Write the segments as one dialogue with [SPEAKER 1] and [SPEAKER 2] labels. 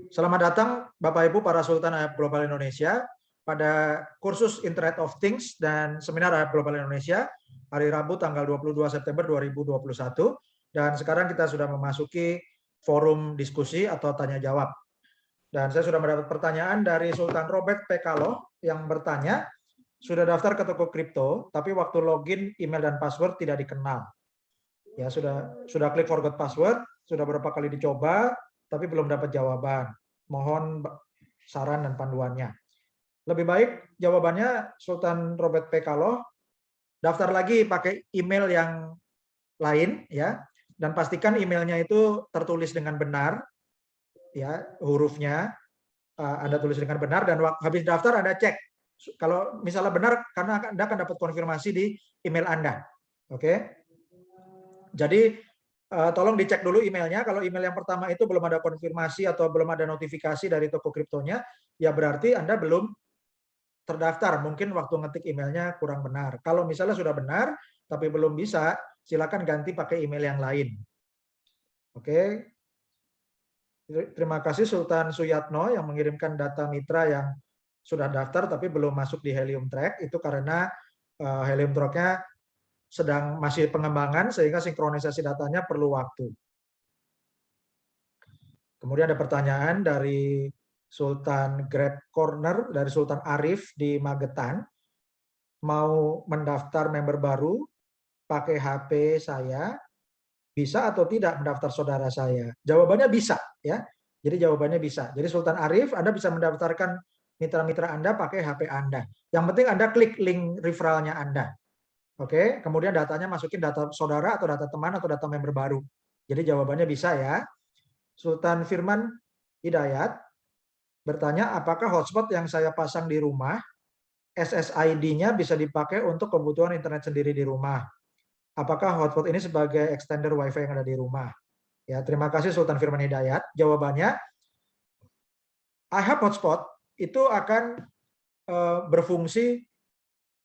[SPEAKER 1] Selamat datang Bapak Ibu para Sultan Ayap Global Indonesia pada kursus Internet of Things dan seminar Ayap Global Indonesia hari Rabu tanggal 22 September 2021. Dan sekarang kita sudah memasuki forum diskusi atau tanya jawab. Dan saya sudah mendapat pertanyaan dari Sultan Robert P. Kaloh yang bertanya, sudah daftar ke toko kripto, tapi waktu login email dan password tidak dikenal. Ya, sudah klik forgot password, sudah berapa kali dicoba, tapi belum dapat jawaban. Mohon saran dan panduannya. Lebih baik jawabannya Sultan Robert P. Kaloh, daftar lagi pakai email yang lain ya, dan pastikan emailnya itu tertulis dengan benar, ya hurufnya Anda tulis dengan benar, dan habis daftar Anda cek. Kalau misalnya benar, karena Anda akan dapat konfirmasi di email Anda. Oke. Jadi tolong dicek dulu emailnya. Kalau email yang pertama itu belum ada konfirmasi atau belum ada notifikasi dari toko kriptonya, ya berarti Anda belum terdaftar. Mungkin waktu ngetik emailnya kurang benar. Kalau misalnya sudah benar, tapi belum bisa, silakan ganti pakai email yang lain. Oke. Terima kasih Sultan Suyatno yang mengirimkan data mitra yang sudah daftar tapi belum masuk di Helium Track. Itu karena Helium Track-nya sedang masih pengembangan sehingga sinkronisasi datanya perlu waktu. Kemudian ada pertanyaan dari Sultan Grab Corner, dari Sultan Arif di Magetan. Mau mendaftar member baru pakai HP saya, bisa atau tidak mendaftar saudara saya? Jawabannya bisa ya. Jadi jawabannya bisa. Jadi Sultan Arif, Anda bisa mendaftarkan mitra-mitra Anda pakai HP Anda. Yang penting Anda klik link referralnya Anda. Oke, kemudian datanya masukin data saudara atau data teman atau data member baru. Jadi jawabannya bisa ya. Sultan Firman Hidayat bertanya, apakah hotspot yang saya pasang di rumah, SSID-nya bisa dipakai untuk kebutuhan internet sendiri di rumah? Apakah hotspot ini sebagai extender WiFi yang ada di rumah? Ya, terima kasih Sultan Firman Hidayat. Jawabannya, iHub Hotspot itu akan berfungsi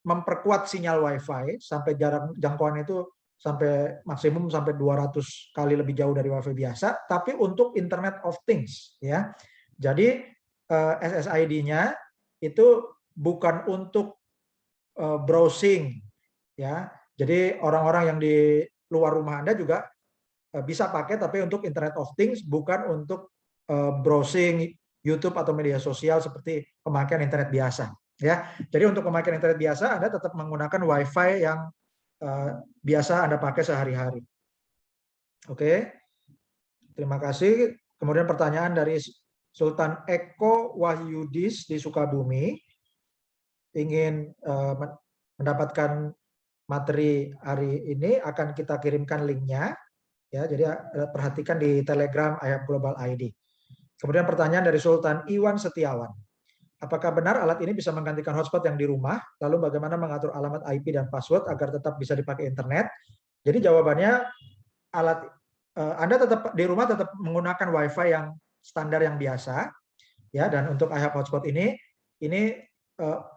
[SPEAKER 1] memperkuat sinyal WiFi sampai jarak jangkauan itu sampai maksimum sampai 200 kali lebih jauh dari WiFi biasa, tapi untuk Internet of Things ya. Jadi SSID-nya itu bukan untuk browsing ya. Jadi orang-orang yang di luar rumah Anda juga bisa pakai, tapi untuk Internet of Things, bukan untuk browsing YouTube atau media sosial seperti pemakaian internet biasa. Ya, jadi untuk pemakaian internet biasa Anda tetap menggunakan WiFi yang biasa Anda pakai sehari-hari. Oke, terima kasih. Kemudian pertanyaan dari Sultan Eko Wahyudis di Sukabumi, ingin mendapatkan materi hari ini, akan kita kirimkan linknya. Ya, jadi perhatikan di Telegram Ayap Global ID. Kemudian pertanyaan dari Sultan Iwan Setiawan. Apakah benar alat ini bisa menggantikan hotspot yang di rumah? Lalu bagaimana mengatur alamat IP dan password agar tetap bisa dipakai internet? Jadi jawabannya, alat Anda tetap di rumah tetap menggunakan WiFi yang standar yang biasa, ya. Dan untuk iHub Hotspot ini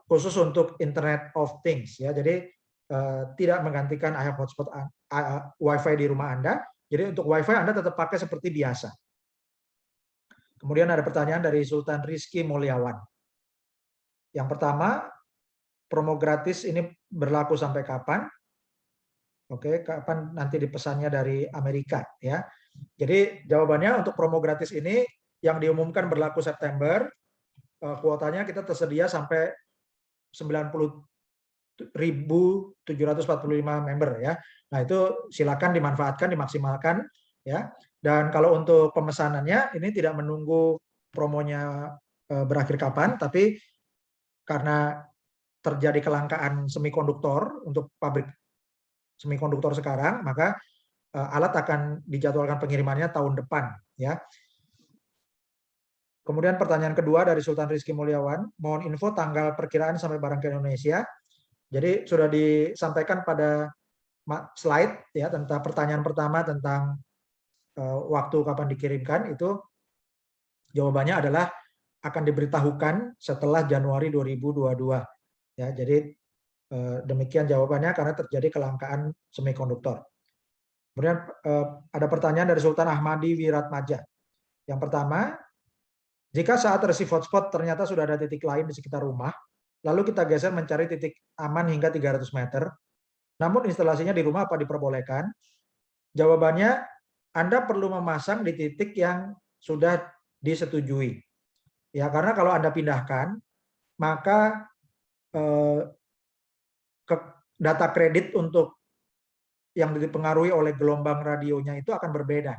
[SPEAKER 1] khusus untuk Internet of Things, ya. Jadi tidak menggantikan iHub Hotspot WiFi di rumah Anda. Jadi untuk WiFi Anda tetap pakai seperti biasa. Kemudian ada pertanyaan dari Sultan Rizky Mulyawan. Yang pertama, promo gratis ini berlaku sampai kapan? Oke, kapan nanti dipesannya dari Amerika ya. Jadi jawabannya untuk promo gratis ini yang diumumkan berlaku September, kuotanya kita tersedia sampai 90.745 member ya. Nah, itu silakan dimanfaatkan, dimaksimalkan ya. Dan kalau untuk pemesanannya ini tidak menunggu promonya berakhir kapan, tapi karena terjadi kelangkaan semikonduktor untuk pabrik semikonduktor sekarang, maka alat akan dijadwalkan pengirimannya tahun depan ya. Kemudian pertanyaan kedua dari Sultan Rizky Mulyawan, mohon info tanggal perkiraan sampai barang ke Indonesia. Jadi sudah disampaikan pada slide ya, tentang pertanyaan pertama tentang waktu kapan dikirimkan, itu jawabannya adalah akan diberitahukan setelah Januari 2022 ya. Jadi demikian jawabannya, karena terjadi kelangkaan semikonduktor. Kemudian ada pertanyaan dari Sultan Ahmadi Wiratmaja. Yang pertama, Jika saat receive hotspot ternyata sudah ada titik lain di sekitar rumah, lalu kita geser mencari titik aman hingga 300 meter, namun instalasinya di rumah apa diperbolehkan? Jawabannya, Anda perlu memasang di titik yang sudah disetujui. Ya, karena kalau Anda pindahkan, maka data kredit untuk yang dipengaruhi oleh gelombang radionya itu akan berbeda.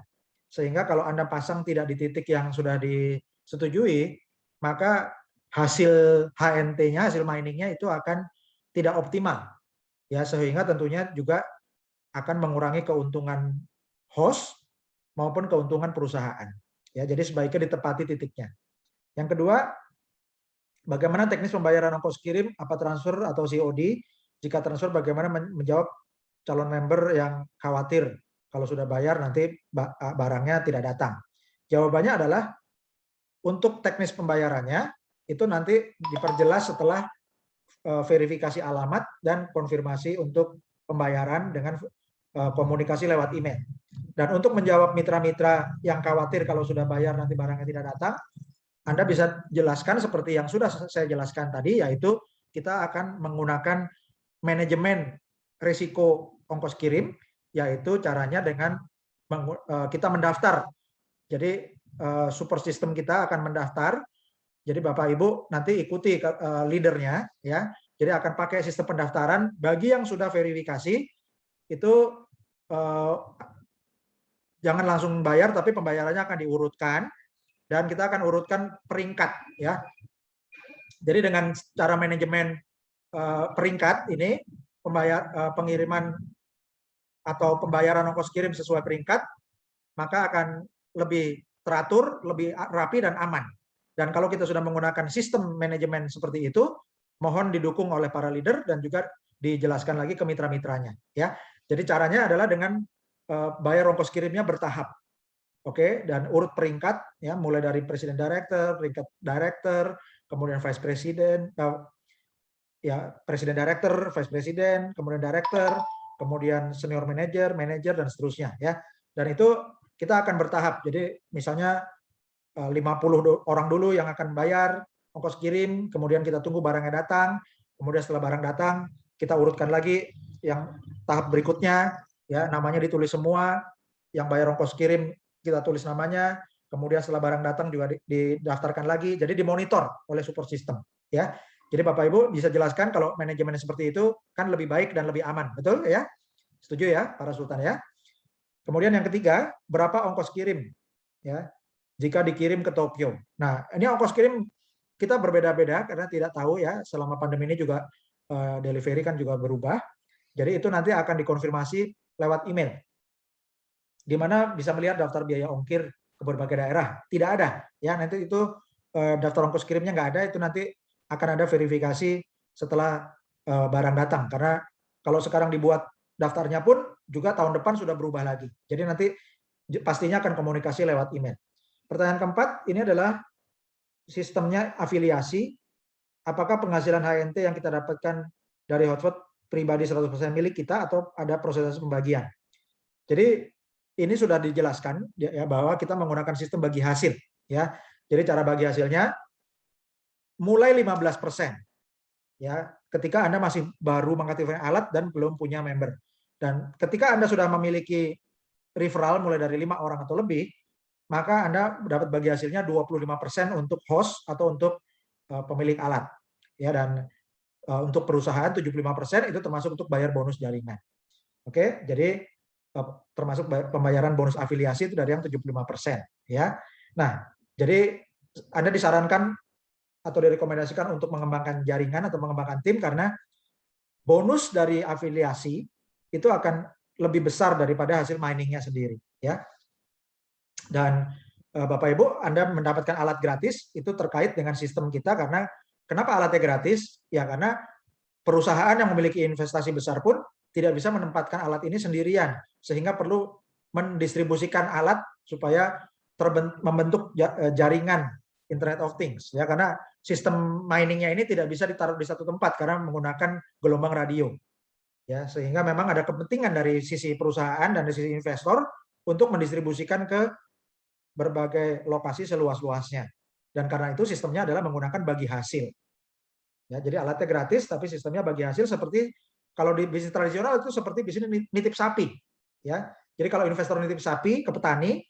[SPEAKER 1] Sehingga kalau Anda pasang tidak di titik yang sudah disetujui, maka hasil HNT-nya, hasil miningnya itu akan tidak optimal. Ya, sehingga tentunya juga akan mengurangi keuntungan host maupun keuntungan perusahaan. Ya, jadi sebaiknya ditepati titiknya. Yang kedua, bagaimana teknis pembayaran ongkos kirim, apa transfer atau COD? Jika transfer, bagaimana menjawab calon member yang khawatir kalau sudah bayar nanti barangnya tidak datang. Jawabannya adalah untuk teknis pembayarannya itu nanti diperjelas setelah verifikasi alamat dan konfirmasi untuk pembayaran dengan komunikasi lewat email. Dan untuk menjawab mitra-mitra yang khawatir kalau sudah bayar nanti barangnya tidak datang, Anda bisa jelaskan seperti yang sudah saya jelaskan tadi, yaitu kita akan menggunakan manajemen risiko ongkos kirim, yaitu caranya dengan kita mendaftar. Jadi super system kita akan mendaftar. Jadi Bapak Ibu nanti ikuti leadernya, ya. Jadi akan pakai sistem pendaftaran. Bagi yang sudah verifikasi itu jangan langsung bayar, tapi pembayarannya akan diurutkan dan kita akan urutkan peringkat, ya. Jadi dengan cara manajemen peringkat ini, pengiriman atau pembayaran ongkos kirim sesuai peringkat, maka akan lebih teratur, lebih rapi dan aman. Dan kalau kita sudah menggunakan sistem manajemen seperti itu, mohon didukung oleh para leader dan juga dijelaskan lagi ke mitra-mitranya. Ya, jadi caranya adalah dengan bayar ongkos kirimnya bertahap, oke, dan urut peringkat, ya, mulai dari presiden director, peringkat director, kemudian vice president, ya presiden director, vice president, kemudian director, kemudian senior manager, manager dan seterusnya, ya. Dan itu kita akan bertahap. Jadi misalnya 50 orang dulu yang akan bayar ongkos kirim, kemudian kita tunggu barangnya datang, kemudian setelah barang datang kita urutkan lagi yang tahap berikutnya, ya, namanya ditulis semua, yang bayar ongkos kirim kita tulis namanya, kemudian setelah barang datang juga didaftarkan lagi, jadi dimonitor oleh support system, ya. Jadi Bapak Ibu bisa jelaskan kalau manajemen seperti itu kan lebih baik dan lebih aman, betul ya? Setuju ya para sultan ya? Kemudian yang ketiga, berapa ongkos kirim, ya, jika dikirim ke Tokyo. Nah, ini ongkos kirim kita berbeda-beda karena tidak tahu, ya, selama pandemi ini juga delivery kan juga berubah. Jadi itu nanti akan dikonfirmasi lewat email, di mana bisa melihat daftar biaya ongkir ke berbagai daerah. Tidak ada, ya, nanti itu daftar ongkos kirimnya nggak ada, itu nanti akan ada verifikasi setelah barang datang. Karena kalau sekarang dibuat daftarnya pun juga tahun depan sudah berubah lagi. Jadi nanti pastinya akan komunikasi lewat email. Pertanyaan keempat, ini adalah sistemnya afiliasi. Apakah penghasilan HNT yang kita dapatkan dari hotspot pribadi 100% milik kita atau ada proses pembagian? Jadi ini sudah dijelaskan, ya, bahwa kita menggunakan sistem bagi hasil, ya. Jadi cara bagi hasilnya mulai 15%, ya, ketika Anda masih baru mengaktifkan alat dan belum punya member. Dan ketika Anda sudah memiliki referral mulai dari 5 orang atau lebih, maka Anda dapat bagi hasilnya 25% untuk host atau untuk pemilik alat. Ya, dan untuk perusahaan 75% itu termasuk untuk bayar bonus jaringan. Oke, jadi termasuk pembayaran bonus afiliasi itu dari yang 75%, ya. Nah, jadi Anda disarankan atau direkomendasikan untuk mengembangkan jaringan atau mengembangkan tim karena bonus dari afiliasi itu akan lebih besar daripada hasil miningnya sendiri, ya. Dan Bapak Ibu, Anda mendapatkan alat gratis itu terkait dengan sistem kita karena kenapa alatnya gratis? Ya karena perusahaan yang memiliki investasi besar pun tidak bisa menempatkan alat ini sendirian, sehingga perlu mendistribusikan alat supaya membentuk jaringan Internet of Things, ya, karena sistem miningnya ini tidak bisa ditaruh di satu tempat karena menggunakan gelombang radio, ya, sehingga memang ada kepentingan dari sisi perusahaan dan dari sisi investor untuk mendistribusikan ke berbagai lokasi seluas-luasnya. Dan karena itu sistemnya adalah menggunakan bagi hasil. Ya, jadi alatnya gratis, tapi sistemnya bagi hasil seperti kalau di bisnis tradisional itu seperti bisnis nitip sapi. Ya, jadi kalau investor nitip sapi ke petani,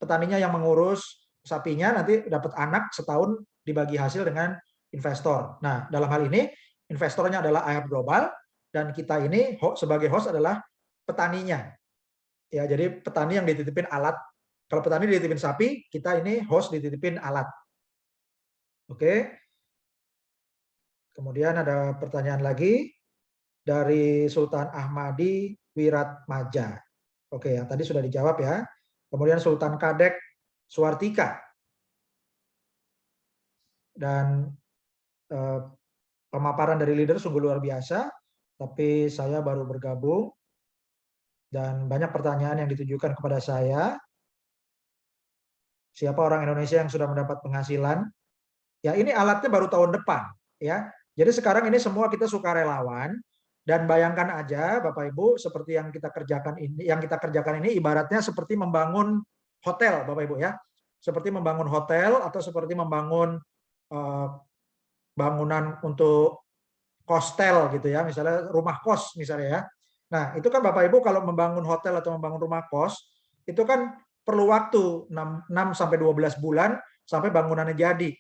[SPEAKER 1] petaninya yang mengurus sapinya nanti dapat anak setahun dibagi hasil dengan investor. Nah, dalam hal ini investornya adalah IHAP Global dan kita ini sebagai host adalah petaninya. Ya, jadi petani yang dititipin alat. Kalau petani dititipin sapi, kita ini host dititipin alat. Oke. Kemudian ada pertanyaan lagi dari Sultan Ahmadi Wiratmaja. Oke, yang tadi sudah dijawab ya. Kemudian Sultan Kadek Suartika. Dan pemaparan dari leader sungguh luar biasa, tapi saya baru bergabung dan banyak pertanyaan yang ditujukan kepada saya. Siapa orang Indonesia yang sudah mendapat penghasilan? Ya, ini alatnya baru tahun depan, ya. Jadi sekarang ini semua kita sukarelawan dan bayangkan aja Bapak Ibu seperti yang kita kerjakan ini ibaratnya seperti membangun hotel Bapak Ibu ya. Seperti membangun hotel atau seperti membangun bangunan untuk kostel gitu ya, misalnya rumah kos misalnya ya. Nah, itu kan Bapak Ibu kalau membangun hotel atau membangun rumah kos, itu kan perlu waktu 6 sampai 12 bulan sampai bangunannya jadi.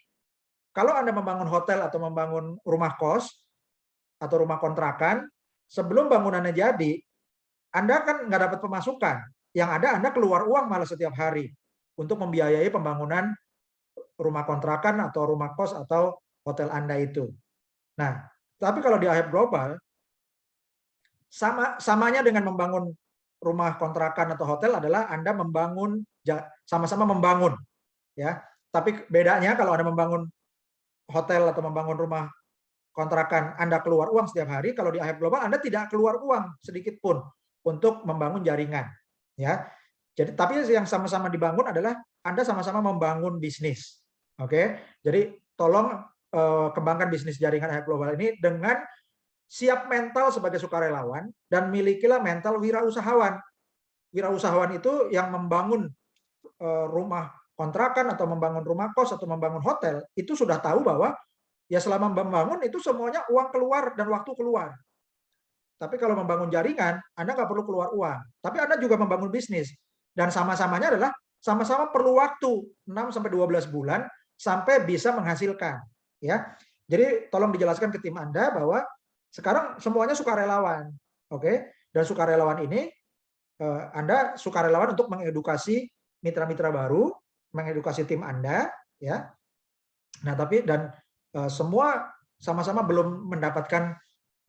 [SPEAKER 1] Kalau Anda membangun hotel atau membangun rumah kos atau rumah kontrakan, sebelum bangunannya jadi, Anda kan nggak dapat pemasukan. Yang ada Anda keluar uang malah setiap hari untuk membiayai pembangunan rumah kontrakan atau rumah kos atau hotel Anda itu. Nah, tapi kalau di IHAP Global, samanya dengan membangun rumah kontrakan atau hotel adalah Anda membangun, sama-sama membangun. Ya. Tapi bedanya kalau Anda membangun hotel atau membangun rumah kontrakan, Anda keluar uang setiap hari, kalau di IHAP Global Anda tidak keluar uang sedikit pun untuk membangun jaringan. Ya. Jadi tapi yang sama-sama dibangun adalah Anda sama-sama membangun bisnis. Oke. Jadi tolong kembangkan bisnis jaringan IHAP Global ini dengan siap mental sebagai sukarelawan dan milikilah mental wirausahawan. Wirausahawan itu yang membangun rumah kontrakan atau membangun rumah kos atau membangun hotel itu sudah tahu bahwa ya selama membangun itu semuanya uang keluar dan waktu keluar. Tapi kalau membangun jaringan, Anda nggak perlu keluar uang. Tapi Anda juga membangun bisnis. Dan sama-samanya adalah sama-sama perlu waktu 6 sampai 12 bulan sampai bisa menghasilkan. Ya, jadi tolong dijelaskan ke tim Anda bahwa sekarang semuanya sukarelawan, oke? Dan sukarelawan ini Anda sukarelawan untuk mengedukasi mitra-mitra baru, mengedukasi tim Anda, ya. Nah, tapi dan semua sama-sama belum mendapatkan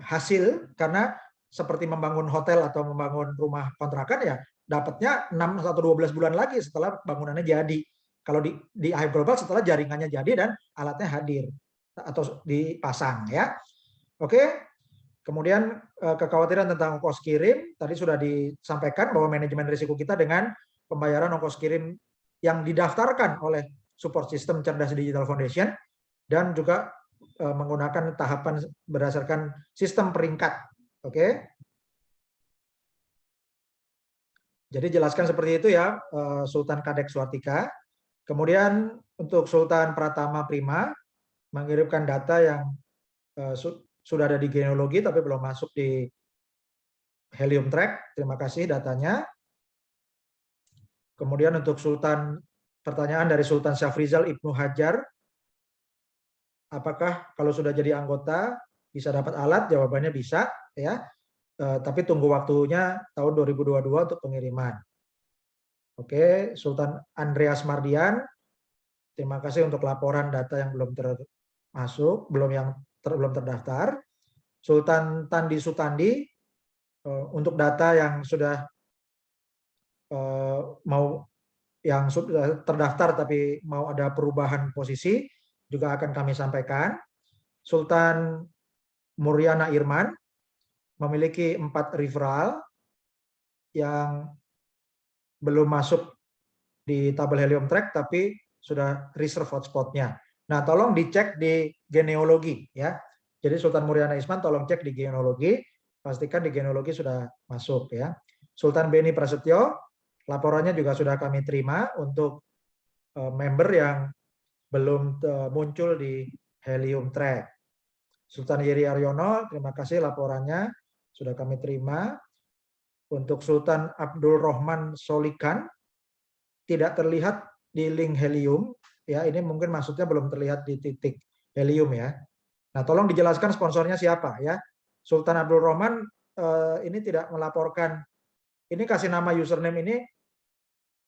[SPEAKER 1] hasil karena seperti membangun hotel atau membangun rumah kontrakan ya dapatnya 6 atau 12 bulan lagi setelah bangunannya jadi. Kalau di IHAP Global setelah jaringannya jadi dan alatnya hadir atau dipasang ya. Oke. Kemudian kekhawatiran tentang ongkos kirim tadi sudah disampaikan bahwa manajemen risiko kita dengan pembayaran ongkos kirim yang didaftarkan oleh Support System Cerdas Digital Foundation dan juga menggunakan tahapan berdasarkan sistem peringkat. Oke. Jadi jelaskan seperti itu ya Sultan Kadek Suartika. Kemudian untuk Sultan Pratama Prima mengirimkan data yang sudah ada di genealogi tapi belum masuk di Helium Track. Terima kasih datanya. Kemudian untuk pertanyaan dari Sultan Syafrizal Ibnu Hajar, apakah kalau sudah jadi anggota bisa dapat alat? Jawabannya bisa, ya. Tapi tunggu waktunya tahun 2022 untuk pengiriman. Oke, Sultan Andreas Mardian, terima kasih untuk laporan data yang belum termasuk, belum terdaftar. Sultan Tandi Sutandi, untuk data yang sudah yang sudah terdaftar tapi mau ada perubahan posisi juga akan kami sampaikan. Sultan Muryana Irman memiliki 4 referral yang belum masuk di tabel Helium Track tapi sudah reserve hotspotnya. Nah, tolong dicek di genealogi ya. Jadi Sultan Muryana Isman tolong cek di genealogi, pastikan di genealogi sudah masuk ya. Sultan Beni Prasetyo, laporannya juga sudah kami terima untuk member yang belum muncul di helium track. Sultan Yeri Aryono, terima kasih laporannya sudah kami terima. Untuk Sultan Abdul Rahman Solikan tidak terlihat di link helium, ya ini mungkin maksudnya belum terlihat di titik helium ya. Nah, tolong dijelaskan sponsornya siapa ya. Sultan Abdul Rahman ini tidak melaporkan. Ini kasih nama username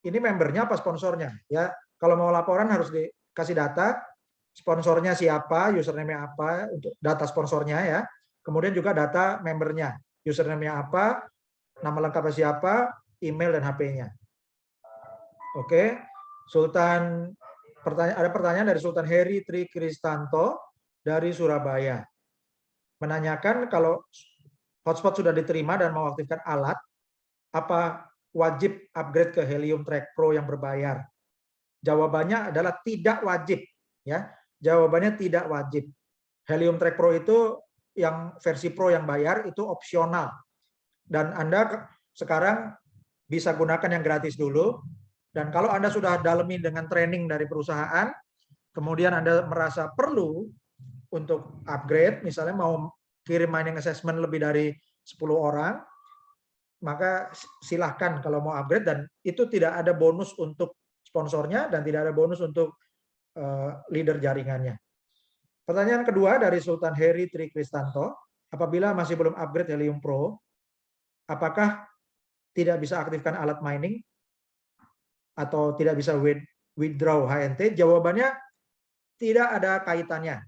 [SPEAKER 1] ini membernya apa sponsornya ya. Kalau mau laporan harus dikasih data sponsornya siapa, username-nya apa untuk data sponsornya ya. Kemudian juga data membernya, username-nya apa, nama lengkapnya siapa, email dan HP-nya. Oke. Sultan ada pertanyaan dari Sultan Heri Tri Kristanto dari Surabaya. Menanyakan kalau hotspot sudah diterima dan mau aktifkan alat, apa wajib upgrade ke Helium Track Pro yang berbayar? Jawabannya adalah tidak wajib ya. Jawabannya tidak wajib. Helium Track Pro itu yang versi Pro yang bayar itu opsional. Dan Anda sekarang bisa gunakan yang gratis dulu. Dan kalau Anda sudah dalemi dengan training dari perusahaan, kemudian Anda merasa perlu untuk upgrade, misalnya mau kirim mining assessment lebih dari 10 orang, maka silahkan kalau mau upgrade, dan itu tidak ada bonus untuk sponsornya dan tidak ada bonus untuk leader jaringannya. Pertanyaan kedua dari Sultan Heri Tri Kristanto, apabila masih belum upgrade Helium Pro, apakah tidak bisa aktifkan alat mining atau tidak bisa withdraw HNT? Jawabannya tidak ada kaitannya.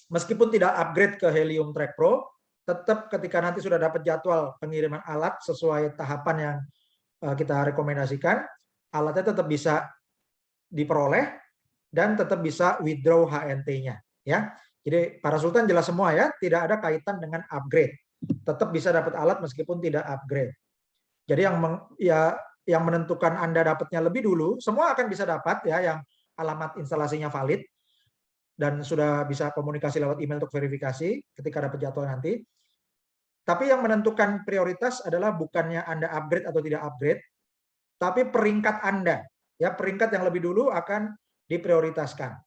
[SPEAKER 1] Meskipun tidak upgrade ke Helium Track Pro, tetap ketika nanti sudah dapat jadwal pengiriman alat sesuai tahapan yang kita rekomendasikan, alatnya tetap bisa diperoleh dan tetap bisa withdraw HNT-nya ya. Jadi para sultan jelas semua ya, tidak ada kaitan dengan upgrade. Tetap bisa dapat alat meskipun tidak upgrade. Jadi yang menentukan Anda dapatnya lebih dulu, semua akan bisa dapat ya yang alamat instalasinya valid dan sudah bisa komunikasi lewat email untuk verifikasi ketika dapat jadwal nanti. Tapi yang menentukan prioritas adalah bukannya Anda upgrade atau tidak upgrade, tapi peringkat Anda. Ya, peringkat yang lebih dulu akan diprioritaskan.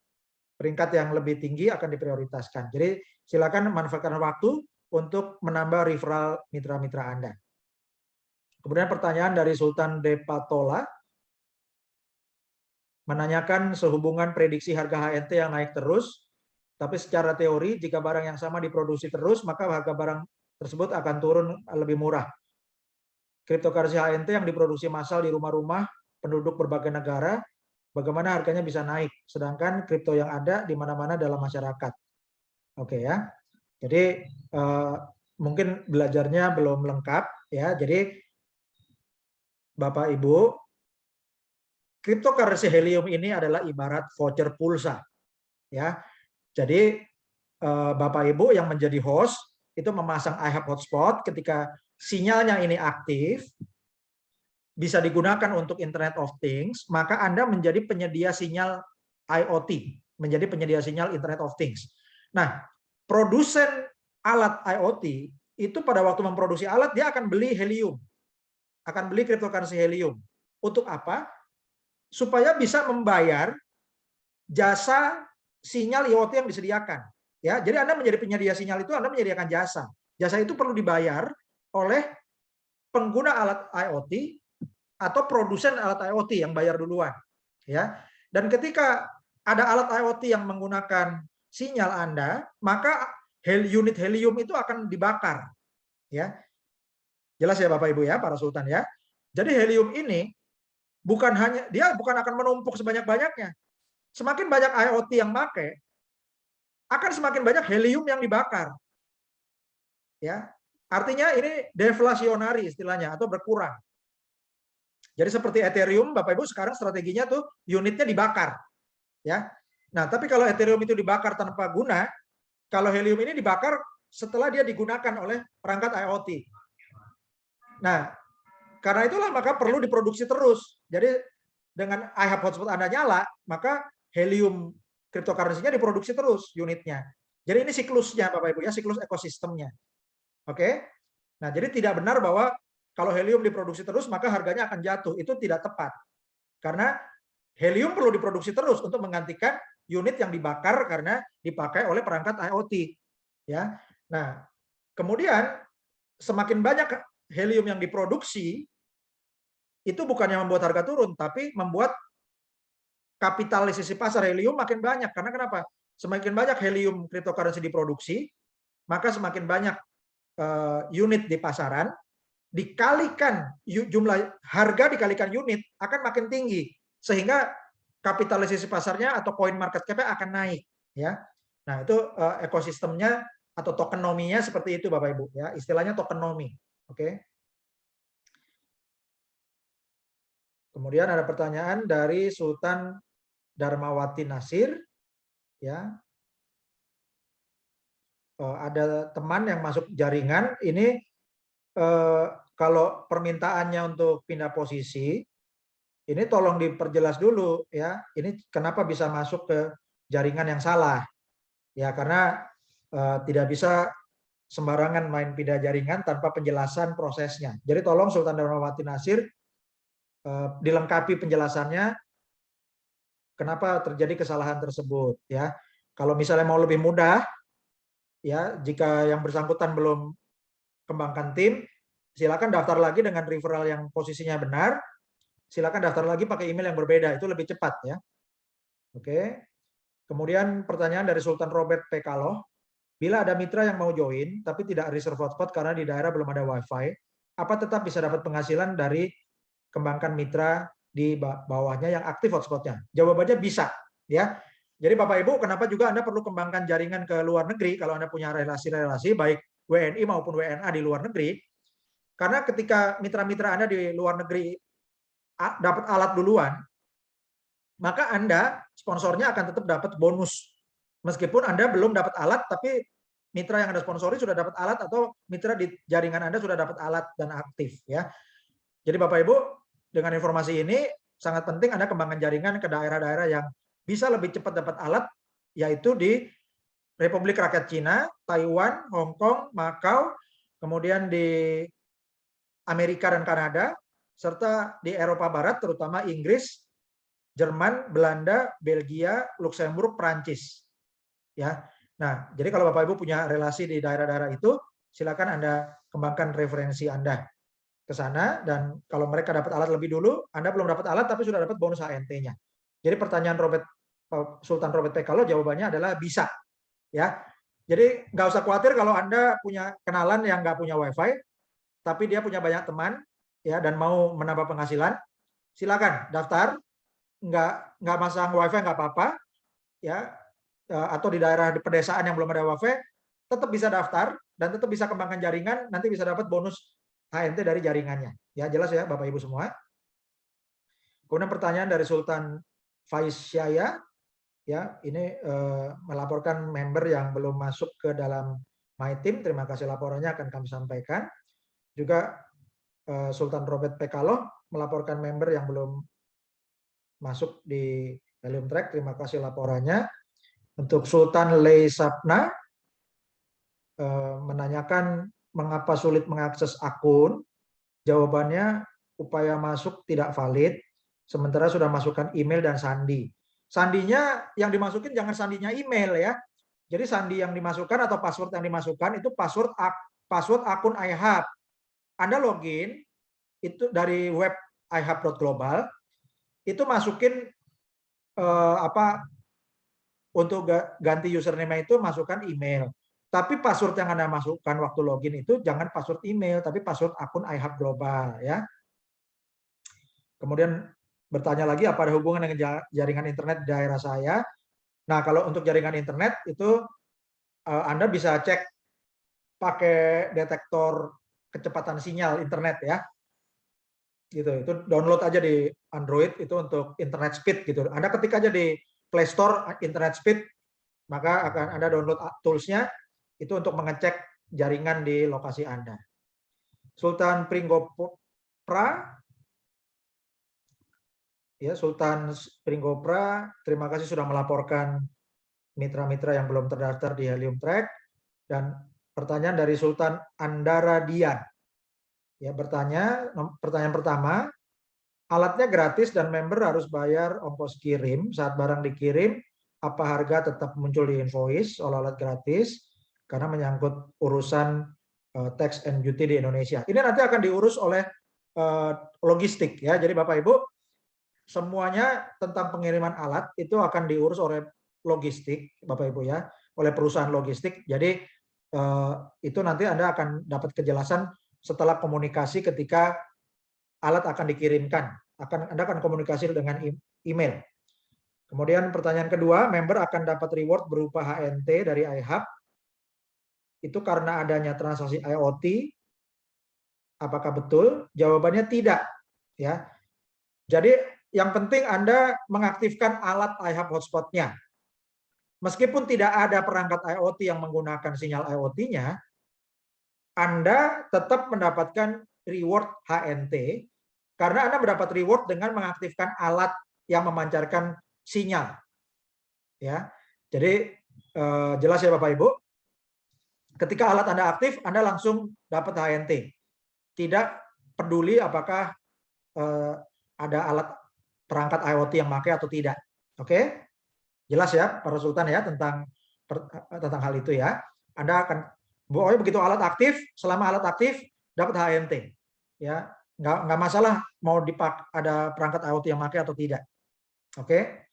[SPEAKER 1] Peringkat yang lebih tinggi akan diprioritaskan. Jadi silakan manfaatkan waktu untuk menambah referral mitra-mitra Anda. Kemudian pertanyaan dari Sultan Depatola menanyakan sehubungan prediksi harga HNT yang naik terus, tapi secara teori jika barang yang sama diproduksi terus, maka harga barang tersebut akan turun lebih murah. Cryptocurrency HNT yang diproduksi massal di rumah-rumah penduduk berbagai negara, bagaimana harganya bisa naik, sedangkan kripto yang ada di mana-mana dalam masyarakat. Oke ya. Jadi mungkin belajarnya belum lengkap ya. Jadi Bapak Ibu, cryptocurrency Helium ini adalah ibarat voucher pulsa ya. Jadi Bapak Ibu yang menjadi host itu memasang iHub hotspot, ketika sinyalnya ini aktif bisa digunakan untuk Internet of Things, maka Anda menjadi penyedia sinyal IoT, menjadi penyedia sinyal Internet of Things. Nah, produsen alat IoT itu pada waktu memproduksi alat dia akan beli Helium, akan beli cryptocurrency Helium. Untuk apa? Supaya bisa membayar jasa sinyal IoT yang disediakan. Ya, jadi Anda menjadi penyedia sinyal itu Anda menyediakan jasa. Jasa itu perlu dibayar oleh pengguna alat IoT atau produsen alat IoT yang bayar duluan. Ya. Dan ketika ada alat IoT yang menggunakan sinyal Anda, maka unit helium itu akan dibakar. Ya. Jelas ya Bapak Ibu ya, para sultan ya. Jadi helium ini bukan akan menumpuk sebanyak-banyaknya. Semakin banyak IoT yang pakai, akan semakin banyak helium yang dibakar. Ya. Artinya ini deflasionari istilahnya atau berkurang. Jadi seperti Ethereum, Bapak Ibu sekarang strateginya tuh unitnya dibakar. Ya. Nah, tapi kalau Ethereum itu dibakar tanpa guna, kalau helium ini dibakar setelah dia digunakan oleh perangkat IoT. Nah, karena itulah maka perlu diproduksi terus. Jadi dengan iHub hotspot Anda nyala, maka helium cryptocurrency-nya diproduksi terus unitnya. Jadi ini siklusnya Bapak Ibu ya, siklus ekosistemnya. Oke. Nah, jadi tidak benar bahwa kalau helium diproduksi terus maka harganya akan jatuh. Itu tidak tepat. Karena helium perlu diproduksi terus untuk menggantikan unit yang dibakar karena dipakai oleh perangkat IoT. Ya, nah kemudian semakin banyak helium yang diproduksi, itu bukannya membuat harga turun, tapi membuat kapitalisasi pasar helium makin banyak. Karena kenapa? Semakin banyak helium cryptocurrency diproduksi, maka semakin banyak unit di pasaran, dikalikan jumlah harga dikalikan unit akan makin tinggi, sehingga kapitalisasi pasarnya atau coin market cap-nya akan naik. Ya, nah itu ekosistemnya atau tokenominya seperti itu Bapak Ibu. Ya, istilahnya tokenomi. Oke. Kemudian ada pertanyaan dari Sultan Darmawati Nasir. Ya, ada teman yang masuk jaringan ini, kalau permintaannya untuk pindah posisi, ini tolong diperjelas dulu ya. Ini kenapa bisa masuk ke jaringan yang salah? Ya karena tidak bisa sembarangan main pindah jaringan tanpa penjelasan prosesnya. Jadi tolong Sultan Darmawati Nasir dilengkapi penjelasannya kenapa terjadi kesalahan tersebut ya. Kalau misalnya mau lebih mudah ya, jika yang bersangkutan belum kembangkan tim, silakan daftar lagi dengan referral yang posisinya benar. Silakan daftar lagi pakai email yang berbeda, itu lebih cepat ya. Oke. Kemudian pertanyaan dari Sultan Robert P. Kaloh, bila ada mitra yang mau join tapi tidak reserve hotspot karena di daerah belum ada wifi, apa tetap bisa dapat penghasilan dari kembangkan mitra di bawahnya yang aktif hotspotnya? Jawabannya bisa ya. Jadi Bapak Ibu, kenapa juga Anda perlu kembangkan jaringan ke luar negeri kalau Anda punya relasi-relasi baik WNI maupun WNA di luar negeri? Karena ketika mitra-mitra Anda di luar negeri dapat alat duluan, maka Anda sponsornya akan tetap dapat bonus. Meskipun Anda belum dapat alat, tapi mitra yang Anda sponsori sudah dapat alat atau mitra di jaringan Anda sudah dapat alat dan aktif ya. Jadi Bapak Ibu, dengan informasi ini sangat penting Anda kembangkan jaringan ke daerah-daerah yang bisa lebih cepat dapat alat, yaitu di Republik Rakyat Cina, Taiwan, Hong Kong, Makau, kemudian di Amerika dan Kanada, serta di Eropa Barat, terutama Inggris, Jerman, Belanda, Belgia, Luksemburg, Prancis. Ya. Nah, jadi kalau Bapak Ibu punya relasi di daerah-daerah itu, silakan Anda kembangkan referensi Anda ke sana, dan kalau mereka dapat alat lebih dulu, Anda belum dapat alat tapi sudah dapat bonus HNT-nya. Jadi pertanyaan Sultan Robert P. Kaloh jawabannya adalah bisa. Ya. Jadi nggak usah khawatir kalau Anda punya kenalan yang nggak punya WiFi, tapi dia punya banyak teman ya dan mau menambah penghasilan, silakan daftar. Nggak masang WiFi nggak apa-apa ya, atau di daerah di pedesaan yang belum ada WiFi tetap bisa daftar dan tetap bisa kembangkan jaringan, nanti bisa dapat bonus HNT dari jaringannya. Ya jelas ya Bapak Ibu semua. Kemudian pertanyaan dari Sultan Faisyaya, ya ini melaporkan member yang belum masuk ke dalam My Team. Terima kasih laporannya akan kami sampaikan. Juga Sultan Robert P. Kaloh melaporkan member yang belum masuk di Helium Track. Terima kasih laporannya. Untuk Sultan Lei Sapna menanyakan mengapa sulit mengakses akun. Jawabannya upaya masuk tidak valid, sementara sudah masukkan email dan sandi. Sandinya yang dimasukin jangan sandinya email ya. Jadi sandi yang dimasukkan atau password yang dimasukkan itu password akun iHub. Anda login itu dari web ihub.global, itu masukin untuk ganti username itu masukkan email. Tapi password yang Anda masukkan waktu login itu jangan password email, tapi password akun iHub Global ya. Kemudian bertanya lagi apa ada hubungan dengan jaringan internet di daerah saya. Nah, kalau untuk jaringan internet itu Anda bisa cek pakai detektor kecepatan sinyal internet ya. Gitu. Itu download aja di Android itu untuk internet speed gitu. Anda ketik aja di Play Store internet speed, maka akan Anda download tools-nya itu untuk mengecek jaringan di lokasi Anda. Sultan Pringgopra, ya Sultan Pringgopra, terima kasih sudah melaporkan mitra-mitra yang belum terdaftar di Helium Track. Dan pertanyaan dari Sultan Andara Dian. Ya, pertanyaan pertama, Alatnya gratis dan member harus bayar ongkos kirim. Saat barang dikirim, apa harga tetap muncul di invoice soal alat gratis karena menyangkut urusan tax and duty di Indonesia. Ini nanti akan diurus oleh logistik ya. Jadi Bapak Ibu, semuanya tentang pengiriman alat itu akan diurus oleh logistik, Bapak Ibu ya, oleh perusahaan logistik. Jadi itu nanti Anda akan dapat kejelasan setelah komunikasi ketika alat akan dikirimkan. Anda akan komunikasi dengan email. Kemudian pertanyaan kedua, member akan dapat reward berupa HNT dari iHub. Itu karena adanya transaksi IoT. Apakah betul? Jawabannya tidak. Ya. Jadi yang penting Anda mengaktifkan alat iHub hotspot-nya. Meskipun tidak ada perangkat IoT yang menggunakan sinyal IoT-nya, Anda tetap mendapatkan reward HNT karena Anda mendapat reward dengan mengaktifkan alat yang memancarkan sinyal. Ya. Jadi jelas ya Bapak Ibu. Ketika alat Anda aktif, Anda langsung dapat HNT. Tidak peduli apakah ada alat perangkat IoT yang pakai atau tidak. Oke? Jelas ya para sultan ya tentang hal itu ya. Anda akan begitu alat aktif, selama alat aktif dapat HNT. Ya, nggak masalah mau ada perangkat IoT yang pakai atau tidak. Oke.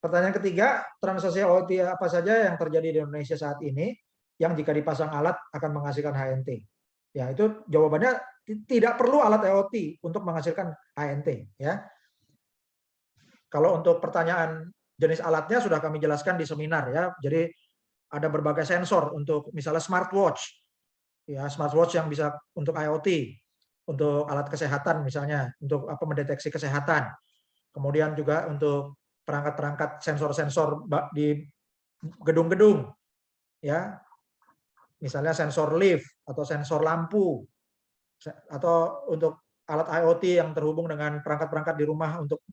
[SPEAKER 1] Pertanyaan ketiga, transaksi IoT apa saja yang terjadi di Indonesia saat ini yang jika dipasang alat akan menghasilkan HNT? Ya, itu jawabannya tidak perlu alat IoT untuk menghasilkan HNT ya. Kalau untuk pertanyaan jenis alatnya sudah kami jelaskan di seminar ya. Jadi ada berbagai sensor untuk misalnya smartwatch. Ya, smartwatch yang bisa untuk IoT, untuk alat kesehatan misalnya, untuk mendeteksi kesehatan. Kemudian juga untuk perangkat-perangkat sensor-sensor di gedung-gedung. Ya. Misalnya sensor lift atau sensor lampu atau untuk alat IoT yang terhubung dengan perangkat-perangkat di rumah untuk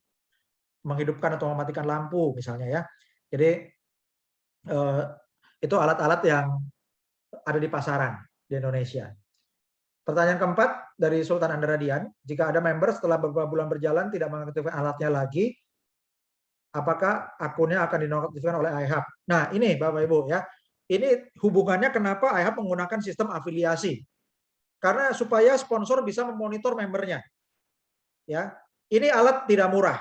[SPEAKER 1] menghidupkan atau mematikan lampu misalnya ya. Jadi itu alat-alat yang ada di pasaran di Indonesia. Pertanyaan keempat dari Sultan Andaradian, jika ada member setelah beberapa bulan berjalan tidak mengaktifkan alatnya lagi, apakah akunnya akan dinonaktifkan oleh iHub? Nah ini Bapak Ibu ya, ini hubungannya kenapa iHub menggunakan sistem afiliasi. Karena supaya sponsor bisa memonitor membernya. Ya, ini alat tidak murah.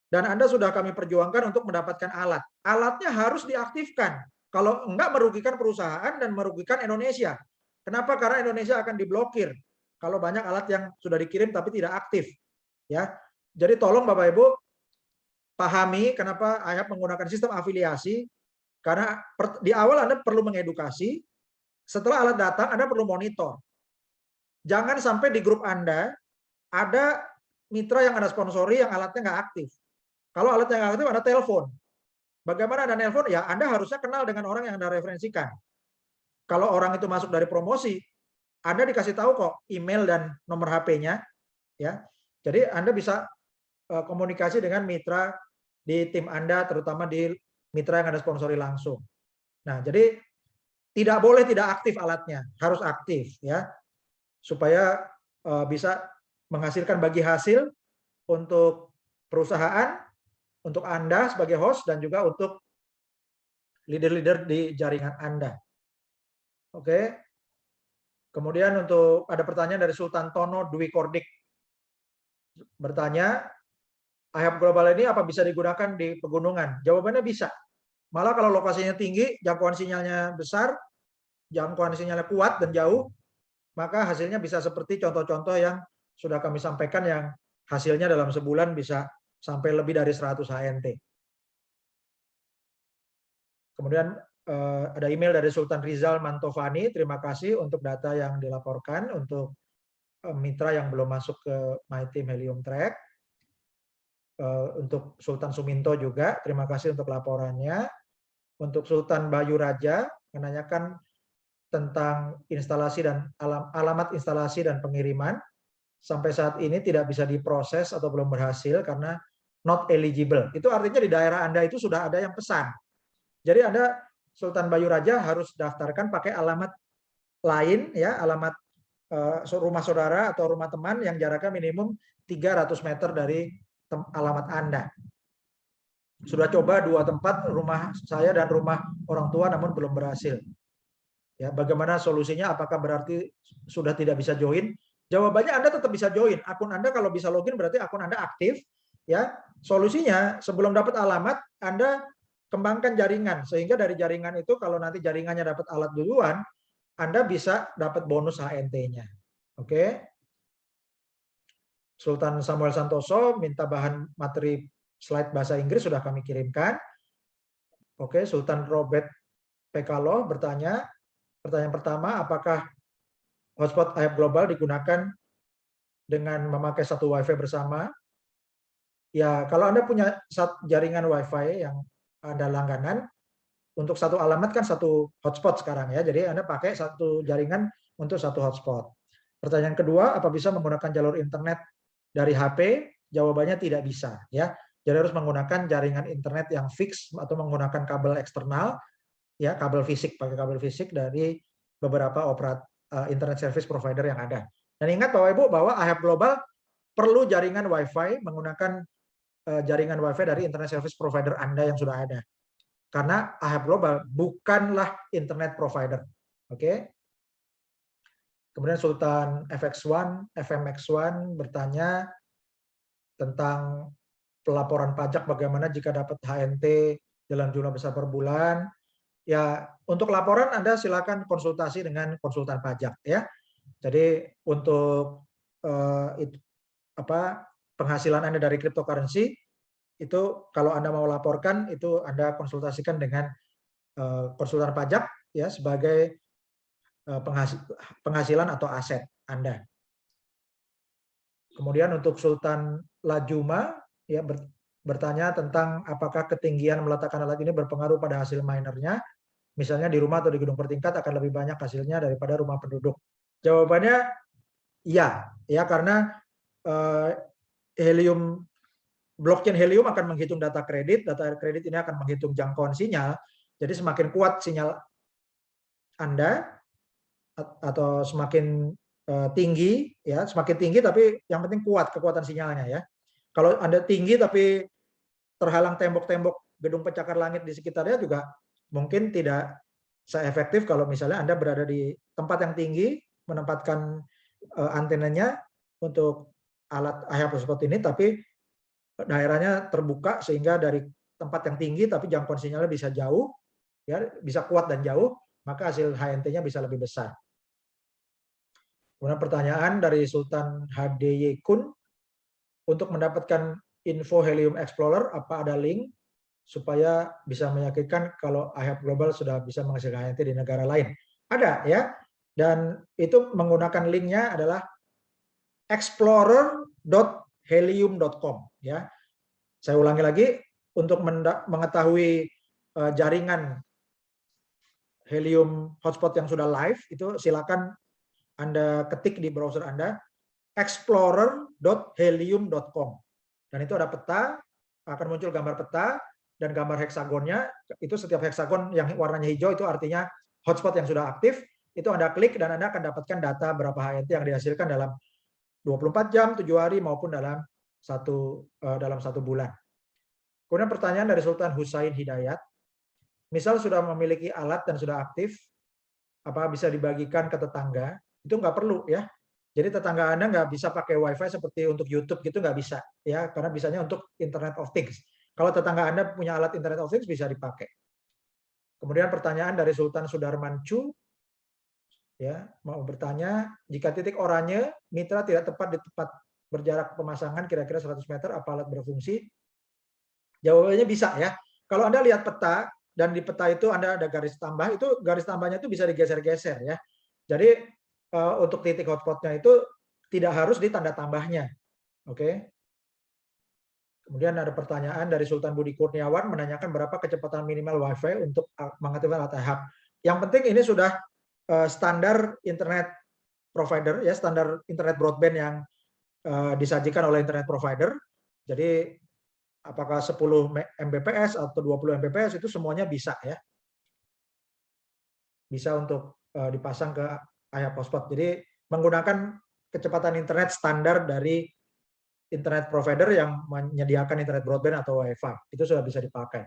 [SPEAKER 1] Dan Anda sudah kami perjuangkan untuk mendapatkan alat. Alatnya harus diaktifkan. Kalau enggak merugikan perusahaan dan merugikan Indonesia. Kenapa? Karena Indonesia akan diblokir kalau banyak alat yang sudah dikirim tapi tidak aktif. Ya, jadi tolong Bapak Ibu pahami kenapa iHub menggunakan sistem afiliasi. Karena di awal Anda perlu mengedukasi. Setelah alat datang Anda perlu monitor. Jangan sampai di grup Anda ada mitra yang Anda sponsori yang alatnya nggak aktif. Kalau alatnya nggak aktif, Anda telepon. Bagaimana Anda telepon? Ya, Anda harusnya kenal dengan orang yang Anda referensikan. Kalau orang itu masuk dari promosi, Anda dikasih tahu kok email dan nomor HP-nya. Ya, jadi Anda bisa komunikasi dengan mitra di tim Anda, terutama di mitra yang Anda sponsori langsung. Nah, jadi tidak boleh tidak aktif alatnya, harus aktif ya. Supaya bisa menghasilkan bagi hasil untuk perusahaan, untuk Anda sebagai host, dan juga untuk leader-leader di jaringan Anda. Oke. Kemudian untuk ada pertanyaan dari Sultan Tono Dwi Kordik. Bertanya, iHub Global ini apa bisa digunakan di pegunungan? Jawabannya bisa. Malah kalau lokasinya tinggi, jangkauan sinyalnya besar, jangkauan sinyalnya kuat dan jauh, maka hasilnya bisa seperti contoh-contoh yang sudah kami sampaikan yang hasilnya dalam sebulan bisa sampai lebih dari 100 HNT. Kemudian ada email dari Sultan Rizal Mantovani, terima kasih untuk data yang dilaporkan untuk mitra yang belum masuk ke My Team Helium Track. Untuk Sultan Suminto juga, terima kasih untuk laporannya. Untuk Sultan Bayu Raja, menanyakan tentang instalasi dan alamat instalasi dan pengiriman. Sampai saat ini tidak bisa diproses atau belum berhasil karena not eligible. Itu artinya di daerah Anda itu sudah ada yang pesan. Jadi Anda Sultan Bayu Raja harus daftarkan pakai alamat lain ya, alamat rumah saudara atau rumah teman yang jaraknya minimum 300 meter dari alamat Anda. Sudah coba 2 tempat, rumah saya dan rumah orang tua, namun belum berhasil. Ya, bagaimana solusinya? Apakah berarti sudah tidak bisa join? Jawabannya Anda tetap bisa join. Akun Anda kalau bisa login berarti akun Anda aktif. Ya, solusinya sebelum dapat alamat Anda kembangkan jaringan, sehingga dari jaringan itu kalau nanti jaringannya dapat alat duluan, Anda bisa dapat bonus HNT-nya. Oke. Sultan Samuel Santoso minta bahan materi slide bahasa Inggris, sudah kami kirimkan. Oke, Sultan Robert Pekalo bertanya, pertanyaan pertama, apakah hotspot IHAP Global digunakan dengan memakai satu WiFi bersama? Ya, kalau Anda punya jaringan WiFi yang Anda langganan, untuk satu alamat kan satu hotspot sekarang ya, jadi Anda pakai satu jaringan untuk satu hotspot. Pertanyaan kedua, apa bisa menggunakan jalur internet dari HP? Jawabannya tidak bisa ya. Jadi harus menggunakan jaringan internet yang fix atau menggunakan kabel eksternal ya, kabel fisik, pakai kabel fisik dari beberapa internet service provider yang ada. Dan ingat Bapak Ibu bahwa IHAP Global perlu jaringan WiFi, menggunakan jaringan WiFi dari internet service provider Anda yang sudah ada. Karena IHAP Global bukanlah internet provider. Oke. Kemudian Sultan FMX1 bertanya tentang pelaporan pajak, bagaimana jika dapat HNT dalam jumlah besar per bulan. Ya, untuk laporan Anda silakan konsultasi dengan konsultan pajak ya. Jadi untuk penghasilan Anda dari cryptocurrency itu kalau Anda mau laporkan itu Anda konsultasikan dengan konsultan pajak ya, sebagai penghasilan atau aset Anda. Kemudian untuk Sultan Lajuma ya bertanya tentang apakah ketinggian meletakkan alat ini berpengaruh pada hasil minernya. Misalnya di rumah atau di gedung bertingkat akan lebih banyak hasilnya daripada rumah penduduk. Jawabannya iya, ya, karena blockchain Helium akan menghitung data kredit ini akan menghitung jangkauan sinyal. Jadi semakin kuat sinyal Anda atau semakin tinggi, ya, semakin tinggi tapi yang penting kuat kekuatan sinyalnya ya. Kalau Anda tinggi tapi terhalang tembok-tembok gedung pencakar langit di sekitarnya juga mungkin tidak seefektif kalau misalnya Anda berada di tempat yang tinggi, menempatkan antenanya untuk alat IHAP hotspot ini, tapi daerahnya terbuka sehingga dari tempat yang tinggi tapi jangkauan sinyalnya bisa jauh, ya, bisa kuat dan jauh, maka hasil HNT-nya bisa lebih besar. Kemudian pertanyaan dari Sultan HDY Kun, untuk mendapatkan info Helium Explorer, apa ada link supaya bisa meyakinkan kalau IHAP Global sudah bisa menghasilkan HNT di negara lain? Ada ya, dan itu menggunakan linknya adalah explorer.helium.com ya. Saya ulangi lagi, untuk mengetahui jaringan Helium hotspot yang sudah live itu silakan Anda ketik di browser Anda explorer.helium.com, dan itu ada peta, akan muncul gambar peta dan gambar heksagonnya. Itu setiap heksagon yang warnanya hijau itu artinya hotspot yang sudah aktif. Itu Anda klik dan Anda akan dapatkan data berapa HNT yang dihasilkan dalam 24 jam, 7 hari maupun dalam satu bulan. Kemudian pertanyaan dari Sultan Husain Hidayat, misal sudah memiliki alat dan sudah aktif, apa bisa dibagikan ke tetangga? Itu nggak perlu ya. Jadi tetangga Anda nggak bisa pakai WiFi seperti untuk YouTube gitu, nggak bisa ya, karena bisanya untuk Internet of Things. Kalau tetangga Anda punya alat Internet of Things bisa dipakai. Kemudian pertanyaan dari Sultan Sudarman Chu, ya, mau bertanya, jika titik oranye mitra tidak tepat di tempat berjarak pemasangan kira-kira 100 meter, apa alat berfungsi? Jawabannya bisa ya. Kalau Anda lihat peta dan di peta itu Anda ada garis tambah, itu garis tambahnya itu bisa digeser-geser ya. Jadi untuk titik hotspotnya itu tidak harus di tanda tambahnya. Oke. Kemudian ada pertanyaan dari Sultan Budi Kurniawan menanyakan berapa kecepatan minimal WiFi untuk mengaktifkan alat IHAP. Yang penting ini sudah standar internet provider ya, standar internet broadband yang disajikan oleh internet provider. Jadi apakah 10 Mbps atau 20 Mbps itu semuanya bisa ya. Bisa untuk dipasang ke IHAP hotspot. Jadi menggunakan kecepatan internet standar dari internet provider yang menyediakan internet broadband atau WiFi. Itu sudah bisa dipakai.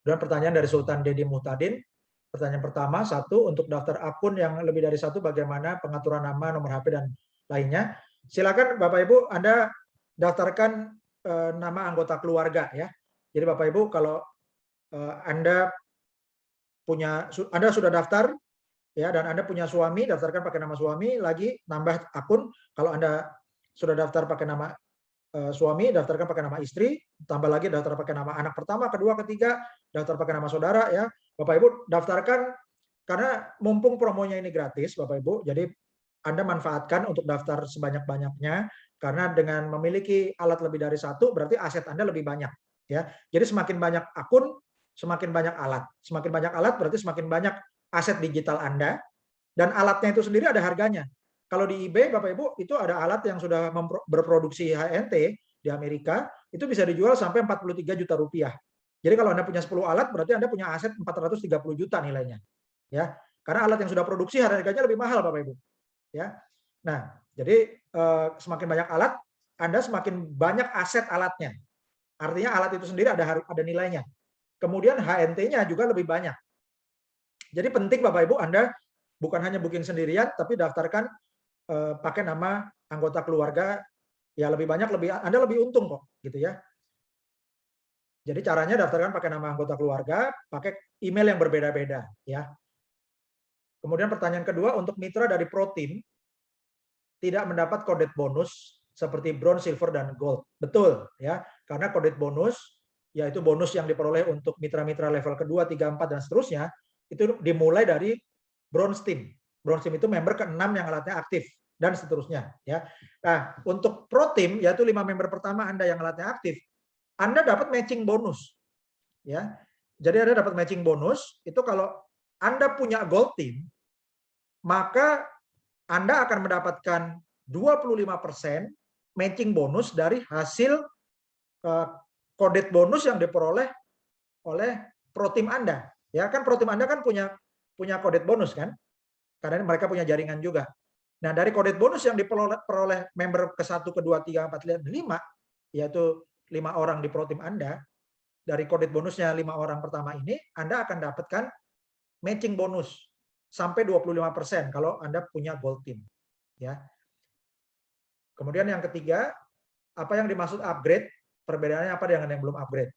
[SPEAKER 1] Dan pertanyaan dari Sultan Dedi Muhtadin. Pertanyaan pertama, satu, untuk daftar akun yang lebih dari satu, bagaimana pengaturan nama, nomor HP, dan lainnya. Silakan Bapak Ibu, Anda daftarkan nama anggota keluarga ya. Jadi Bapak Ibu, kalau Anda sudah daftar ya, dan Anda punya suami, daftarkan pakai nama suami, lagi nambah akun. Kalau Anda sudah daftar pakai nama suami, daftarkan pakai nama istri, tambah lagi daftar pakai nama anak pertama, kedua, ketiga, daftar pakai nama saudara ya. Bapak Ibu daftarkan, karena mumpung promonya ini gratis Bapak Ibu, jadi Anda manfaatkan untuk daftar sebanyak-banyaknya, karena dengan memiliki alat lebih dari satu berarti aset Anda lebih banyak ya. Jadi semakin banyak akun, semakin banyak alat. Semakin banyak alat berarti semakin banyak aset digital Anda, dan alatnya itu sendiri ada harganya. Kalau di eBay, Bapak Ibu, itu ada alat yang sudah berproduksi HNT di Amerika, itu bisa dijual sampai 43 juta rupiah. Jadi kalau Anda punya 10 alat, berarti Anda punya aset 430 juta nilainya. Ya, karena alat yang sudah produksi harganya lebih mahal, Bapak Ibu. Ya. Nah, jadi semakin banyak alat, Anda semakin banyak aset alatnya. Artinya alat itu sendiri ada nilainya. Kemudian HNT-nya juga lebih banyak. Jadi penting Bapak Ibu, Anda bukan hanya booking sendirian, tapi daftarkan pakai nama anggota keluarga, ya lebih banyak, Anda lebih untung kok, gitu ya. Jadi caranya daftarkan pakai nama anggota keluarga, pakai email yang berbeda-beda, ya. Kemudian pertanyaan kedua, untuk mitra dari ProTeam tidak mendapat kode bonus seperti bronze, silver, dan gold. Betul, ya, karena kode bonus, yaitu bonus yang diperoleh untuk mitra-mitra level kedua, 3, 4, dan seterusnya, itu dimulai dari bronze team. Bronze team itu member ke-6 yang alatnya aktif, dan seterusnya. Ya. Nah, untuk pro team, yaitu 5 member pertama Anda yang alatnya aktif, Anda dapat matching bonus. Ya. Jadi Anda dapat matching bonus, itu kalau Anda punya gold team, maka Anda akan mendapatkan 25% matching bonus dari hasil kode bonus yang diperoleh oleh pro team Anda. Ya kan pro team Anda kan punya kode bonus kan? Karena mereka punya jaringan juga. Nah, dari kode bonus yang diperoleh member ke-1, ke-2, 3, 4, 5, yaitu 5 orang di pro team Anda, dari kode bonusnya 5 orang pertama ini, Anda akan dapatkan matching bonus sampai 25% kalau Anda punya gold team. Ya. Kemudian yang ketiga, apa yang dimaksud upgrade? Perbedaannya apa dengan yang belum upgrade?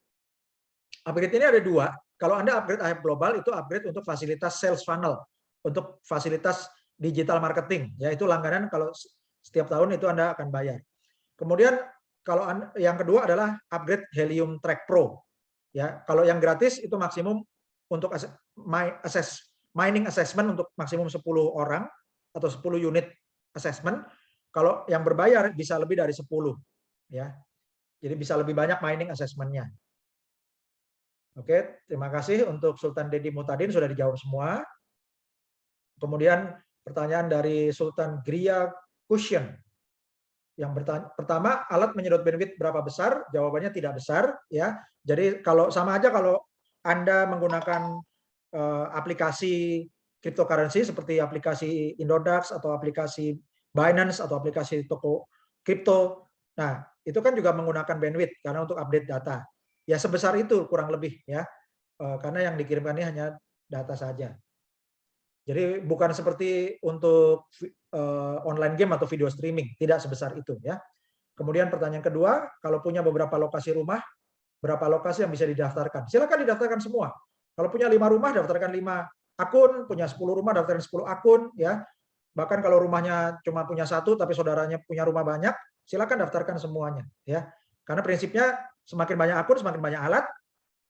[SPEAKER 1] Upgrade ini ada 2. Kalau Anda upgrade AHEP Global, itu upgrade untuk fasilitas sales funnel, untuk fasilitas digital marketing, yaitu langganan kalau setiap tahun itu Anda akan bayar. Kemudian kalau yang kedua adalah upgrade Helium Track Pro. Ya, kalau yang gratis itu maksimum untuk mining assessment untuk maksimum 10 orang atau 10 unit assessment. Kalau yang berbayar bisa lebih dari 10. Ya. Jadi bisa lebih banyak mining assessment-nya. Oke, terima kasih untuk Sultan Dedi Muhtadin, sudah dijawab semua. Kemudian pertanyaan dari Sultan Gria Cushion. Yang pertama, alat menyedot bandwidth berapa besar? Jawabannya tidak besar, ya. Jadi kalau sama aja kalau Anda menggunakan aplikasi cryptocurrency seperti aplikasi Indodax atau aplikasi Binance atau aplikasi toko kripto. Nah, itu kan juga menggunakan bandwidth karena untuk update data. Ya sebesar itu kurang lebih ya, karena yang dikirimkan ini hanya data saja. Jadi bukan seperti untuk online game atau video streaming, tidak sebesar itu ya. Kemudian pertanyaan kedua, kalau punya beberapa lokasi rumah, berapa lokasi yang bisa didaftarkan? Silakan didaftarkan semua. Kalau punya 5 rumah, daftarkan 5 akun, punya 10 rumah, daftarkan 10 akun ya. Bahkan kalau rumahnya cuma punya 1 tapi saudaranya punya rumah banyak, silakan daftarkan semuanya ya. Karena prinsipnya semakin banyak akun, semakin banyak alat,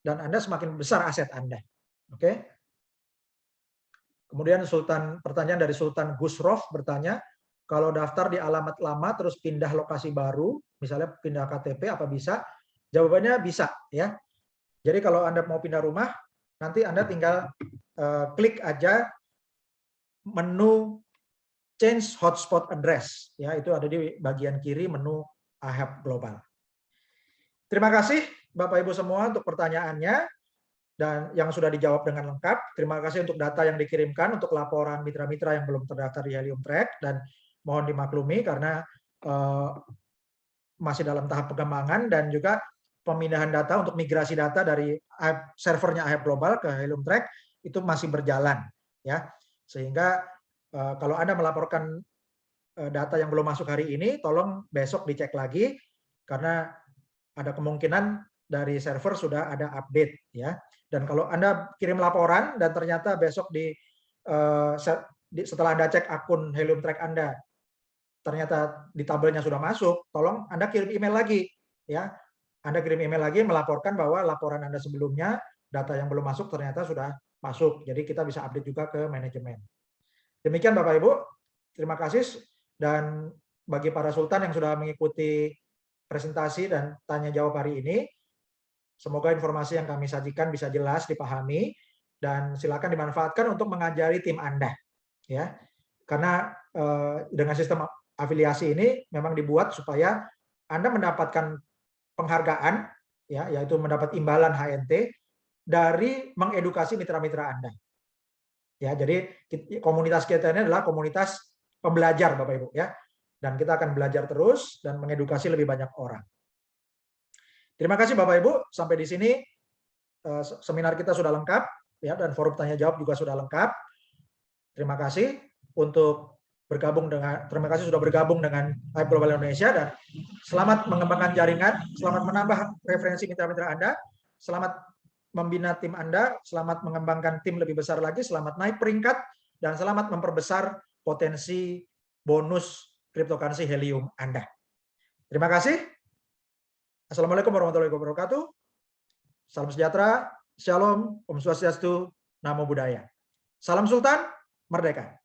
[SPEAKER 1] dan Anda semakin besar aset Anda. Oke. Kemudian pertanyaan dari Sultan Gusrof bertanya, kalau daftar di alamat lama terus pindah lokasi baru, misalnya pindah KTP, apa bisa? Jawabannya bisa ya. Jadi kalau Anda mau pindah rumah, nanti Anda tinggal klik aja menu change hotspot address ya, itu ada di bagian kiri menu AHEP Global. Terima kasih Bapak Ibu semua untuk pertanyaannya. dan yang sudah dijawab dengan lengkap. Terima kasih untuk data yang dikirimkan untuk laporan mitra-mitra yang belum terdaftar di Helium Track, dan mohon dimaklumi karena masih dalam tahap pengembangan, dan juga pemindahan data untuk migrasi data dari servernya AHEB Global ke Helium Track itu masih berjalan, ya. Sehingga kalau Anda melaporkan data yang belum masuk hari ini, tolong besok dicek lagi karena ada kemungkinan dari server sudah ada update, ya. Dan kalau Anda kirim laporan dan ternyata besok setelah Anda cek akun Helium Track Anda ternyata di tabelnya sudah masuk, tolong Anda kirim email lagi, ya. Anda kirim email lagi melaporkan bahwa laporan Anda sebelumnya data yang belum masuk ternyata sudah masuk. Jadi kita bisa update juga ke manajemen. Demikian Bapak Ibu, terima kasih, dan bagi para sultan yang sudah mengikuti presentasi dan tanya jawab hari ini, semoga informasi yang kami sajikan bisa jelas dipahami dan silakan dimanfaatkan untuk mengajari tim Anda, ya. Karena dengan sistem afiliasi ini memang dibuat supaya Anda mendapatkan penghargaan, ya, yaitu mendapat imbalan HNT dari mengedukasi mitra-mitra Anda. Ya, jadi komunitas kita ini adalah komunitas pembelajar Bapak Ibu, ya. Dan kita akan belajar terus dan mengedukasi lebih banyak orang. Terima kasih Bapak Ibu, sampai di sini seminar kita sudah lengkap, ya, dan forum tanya jawab juga sudah lengkap. Terima kasih terima kasih sudah bergabung dengan AHEB Global Indonesia, dan selamat mengembangkan jaringan, selamat menambah referensi mitra-mitra Anda, selamat membina tim Anda, selamat mengembangkan tim lebih besar lagi, selamat naik peringkat, dan selamat memperbesar potensi bonus cryptocurrency Helium Anda. Terima kasih. Assalamualaikum warahmatullahi wabarakatuh. Salam sejahtera, shalom, om swastiastu, namo buddhaya. Salam Sultan, merdeka.